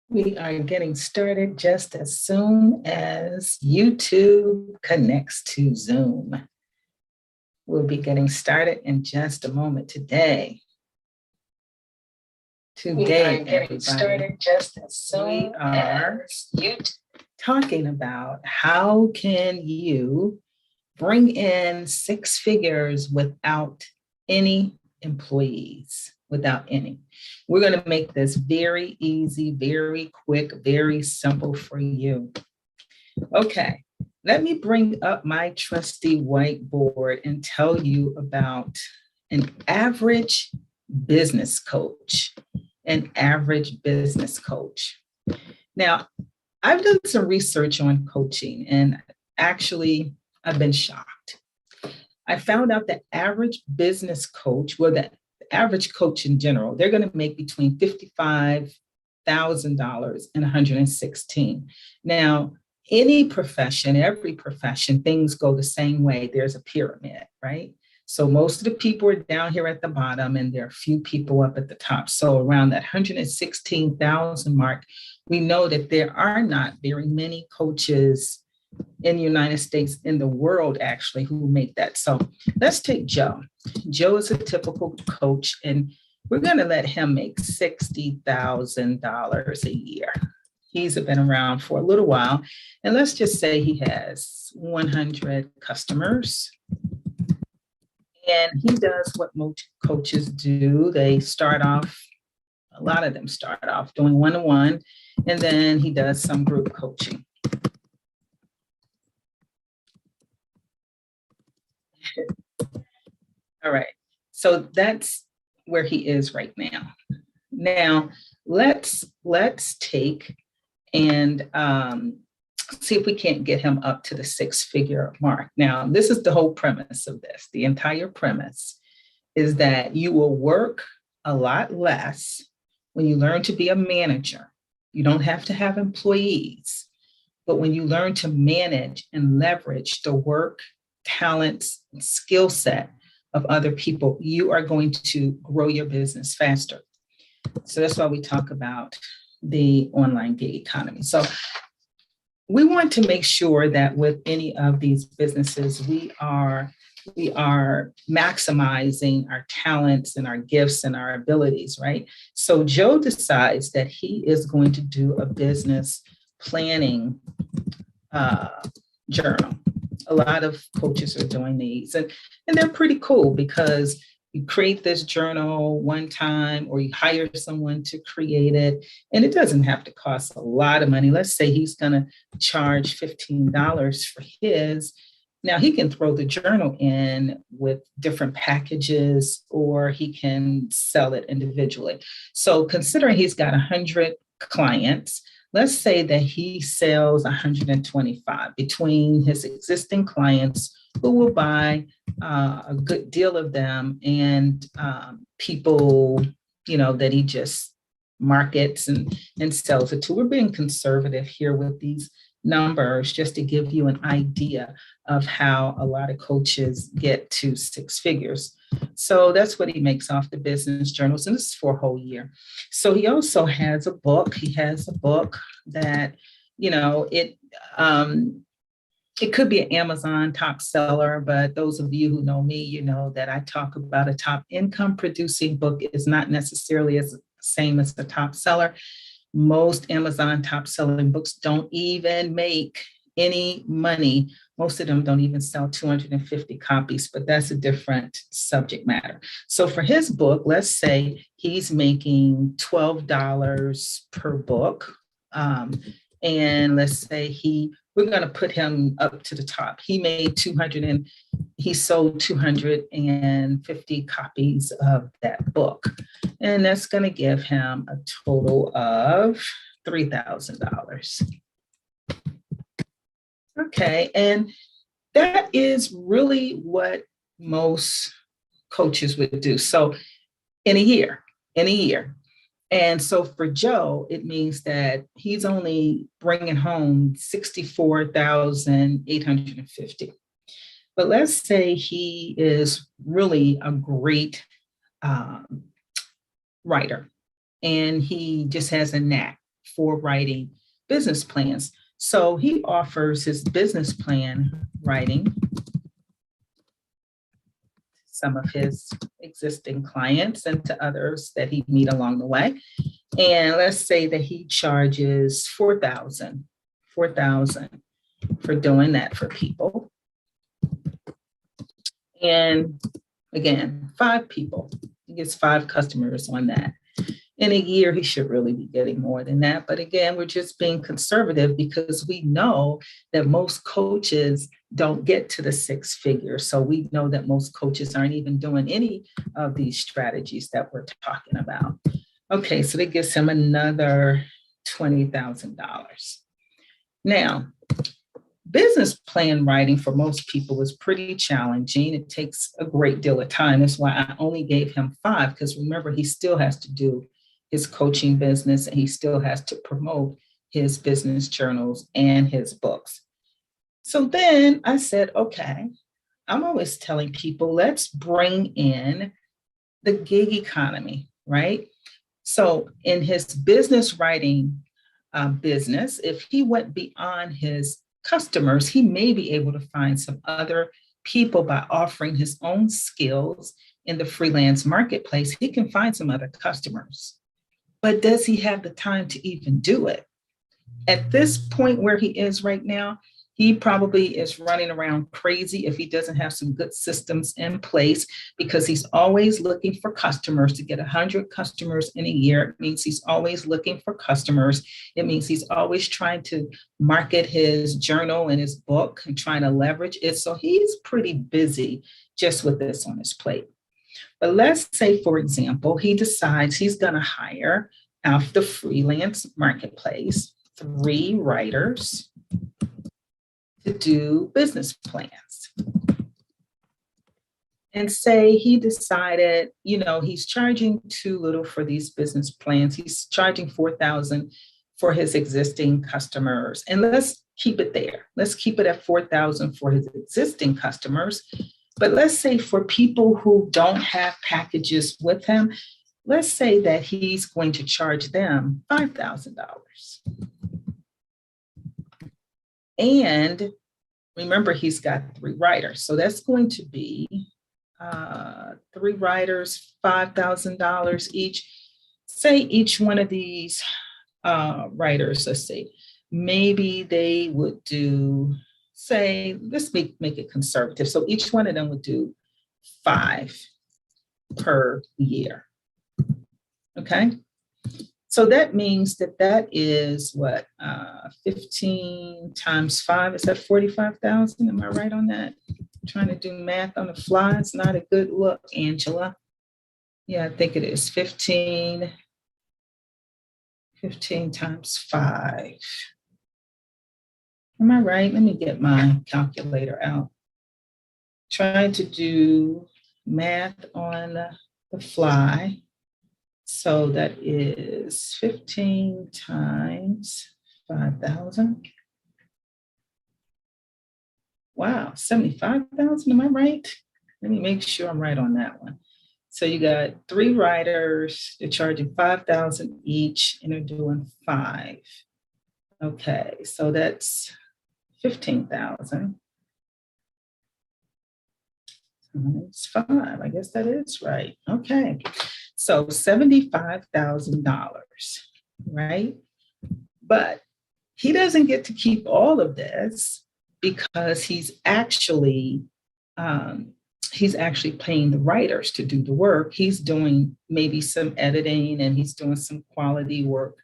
We are getting started just as soon as YouTube connects to Zoom. We'll be getting started in just a moment today. Today, everybody, just as soon as YouTube talking about how can you bring in six figures without any employees, without any. We're going to make this very easy, very quick, very simple for you. Okay, let me bring up my trusty whiteboard and tell you about an average business coach. An average business coach. Now, I've done some research on coaching, and actually, I've been shocked. I found out the average business coach, well, the average coach in general, they're going to make between $55,000 and $116,000. Now, any profession, every profession, things go the same way. There's a pyramid, right? So most of the people are down here at the bottom, and there are a few people up at the top. So around that 116,000 mark, we know that there are not very many coaches in the United States, in the world actually, who make that. So let's take Joe. Joe is a typical coach, and we're going to let him make $60,000 a year. He's been around for a little while, and let's just say he has 100 customers. And he does what most coaches do. They start off, a lot of them start off doing one-on-one, and then he does some group coaching. All right, so that's where he is right now. Now, let's take and see if we can't get him up to the six-figure mark. Now, this is the whole premise of this. The entire premise is that you will work a lot less when you learn to be a manager. You don't have to have employees, but when you learn to manage and leverage the work, talents, and skill set of other people, you are going to grow your business faster. So that's why we talk about the online gig economy. So we want to make sure that with any of these businesses, we are maximizing our talents and our gifts and our abilities, right? So Joe decides that he is going to do a business planning journal. A lot of coaches are doing these, and they're pretty cool because you create this journal one time, or you hire someone to create it, and it doesn't have to cost a lot of money. Let's say he's going to charge $15 for his. Now he can throw the journal in with different packages, or he can sell it individually. So considering he's got 100 clients, let's say that he sells 125 between his existing clients who will buy a good deal of them, and people, that he just markets and sells it to. We're being conservative here with these numbers just to give you an idea of how a lot of coaches get to six figures. So that's what he makes off the business journals, and this is for a whole year. So he also has a book. He has a book that, it could be an Amazon top seller, but those of you who know me, you know that I talk about a top income producing book is not necessarily as same as the top seller. Most Amazon top selling books don't even make any money. Most of them don't even sell 250 copies, but that's a different subject matter. So for his book, let's say he's making $12 per book. And let's say we're going to put him up to the top. He made he sold 250 copies of that book. And that's going to give him a total of $3,000. Okay, and that is really what most coaches would do. So in a year. And so for Joe, it means that he's only bringing home $64,850. But let's say he is really a great writer, and he just has a knack for writing business plans. So he offers his business plan writing some of his existing clients and to others that he meet along the way. And let's say that he charges $4,000 for doing that for people. And again, 5 people. He gets 5 customers on that. In a year, he should really be getting more than that. But again, we're just being conservative because we know that most coaches don't get to the 6 figures. So we know that most coaches aren't even doing any of these strategies that we're talking about. Okay, so that gives him another $20,000. Now, business plan writing for most people is pretty challenging. It takes a great deal of time. That's why I only gave him 5, because remember, he still has to do his coaching business and he still has to promote his business journals and his books. So then I said, okay, I'm always telling people, let's bring in the gig economy, right? So in his business writing business, if he went beyond his customers, he may be able to find some other people by offering his own skills in the freelance marketplace. He can find some other customers. But does he have the time to even do it? At this point where he is right now, he probably is running around crazy if he doesn't have some good systems in place, because he's always looking for customers. To get 100 customers in a year, it means he's always looking for customers. It means he's always trying to market his journal and his book and trying to leverage it. So he's pretty busy just with this on his plate. But let's say, for example, he decides he's going to hire off the freelance marketplace 3 writers to do business plans. And say he decided, he's charging too little for these business plans. He's charging $4,000 for his existing customers. And let's keep it there. Let's keep it at $4,000 for his existing customers. But let's say for people who don't have packages with him, let's say that he's going to charge them $5,000. And remember, he's got 3 writers. So that's going to be 3 writers, $5,000 each. Say each one of these writers, let's see, maybe they would do, say, let's make it conservative. So each one of them would do 5 per year. Okay. So that means that is what, 15 times 5, is that 45,000? Am I right on that? I'm trying to do math on the fly. It's not a good look, Angela. Yeah, I think it is 15 times 5. Am I right? Let me get my calculator out. Trying to do math on the fly. So that is 15 times 5,000. Wow, 75,000, am I right? Let me make sure I'm right on that one. So you got 3 writers, they're charging 5,000 each, and they're doing 5. Okay, so that's 15,000 times 5. I guess that is right. Okay, so $75,000, right? But he doesn't get to keep all of this because he's actually paying the writers to do the work. He's doing maybe some editing and he's doing some quality work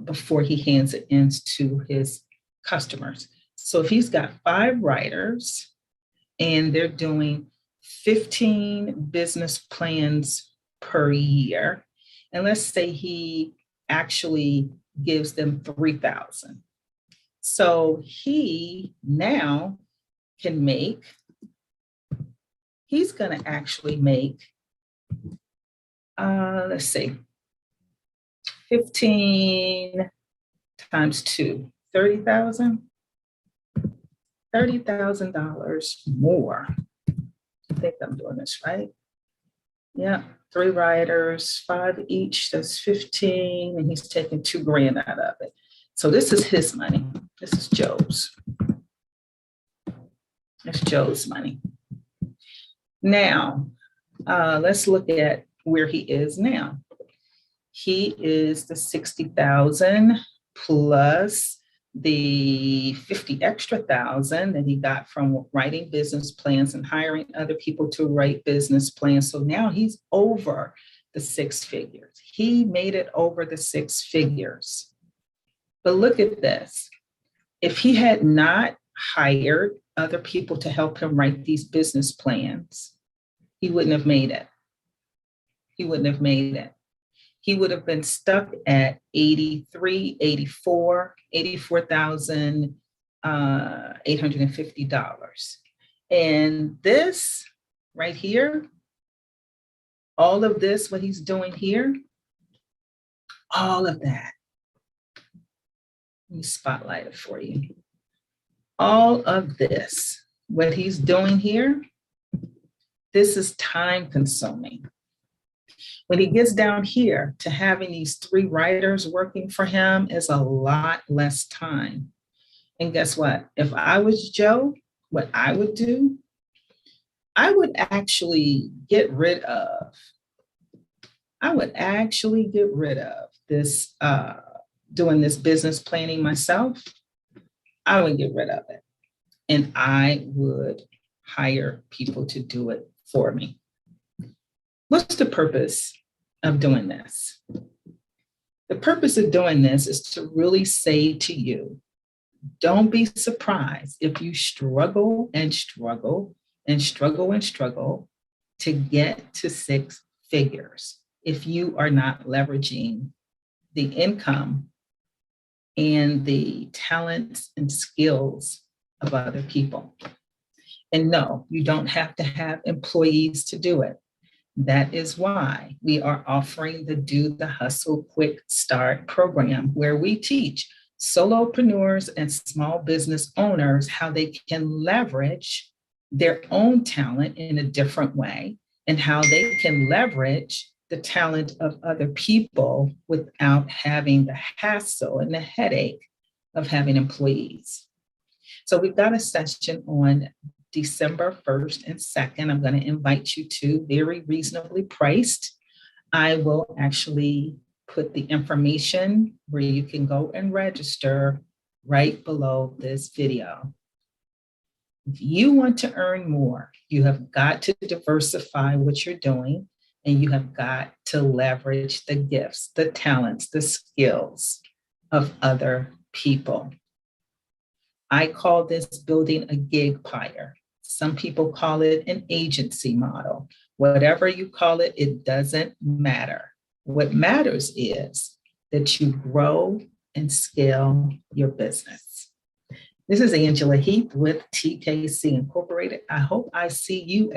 before he hands it in to his customers. So if he's got 5 writers and they're doing 15 business plans per year, and let's say he actually gives them 3,000. So he now can make, he's going to actually make, let's see, 15 times 2, 30,000. $30,000 more. I think I'm doing this right. Yeah, 3 riders, 5 each, that's 15, and he's taking $2,000 out of it. So this is his money. This is Joe's. That's Joe's money. Now, let's look at where he is now. He is the 60,000 plus the 50 extra thousand that he got from writing business plans and hiring other people to write business plans. So now he's over the 6 figures. He made it over the 6 figures. But look at this. If he had not hired other people to help him write these business plans, he wouldn't have made it. He wouldn't have made it. He would have been stuck at 84,850. And this right here, all of this, what he's doing here, all of that. Let me spotlight it for you. All of this, what he's doing here, this is time consuming. When he gets down here to having these 3 writers working for him is a lot less time. And guess what? If I was Joe, what I would do, I would actually get rid of this, doing this business planning myself. I would get rid of it. And I would hire people to do it for me. What's the purpose of doing this? The purpose of doing this is to really say to you, don't be surprised if you struggle and struggle and struggle and struggle to get to 6 figures if you are not leveraging the income and the talents and skills of other people. And no, you don't have to have employees to do it. That is why we are offering the Do the Hustle Quickstart program, where we teach solopreneurs and small business owners how they can leverage their own talent in a different way and how they can leverage the talent of other people without having the hassle and the headache of having employees. So we've got a session on December 1st and 2nd. I'm going to invite you to, very reasonably priced. I will actually put the information where you can go and register right below this video. If you want to earn more, you have got to diversify what you're doing, and you have got to leverage the gifts, the talents, the skills of other people. I call this building a gig pyre. Some people call it an agency model. Whatever you call it, it doesn't matter. What matters is that you grow and scale your business. This is Angela Heath with TKC Incorporated. I hope I see you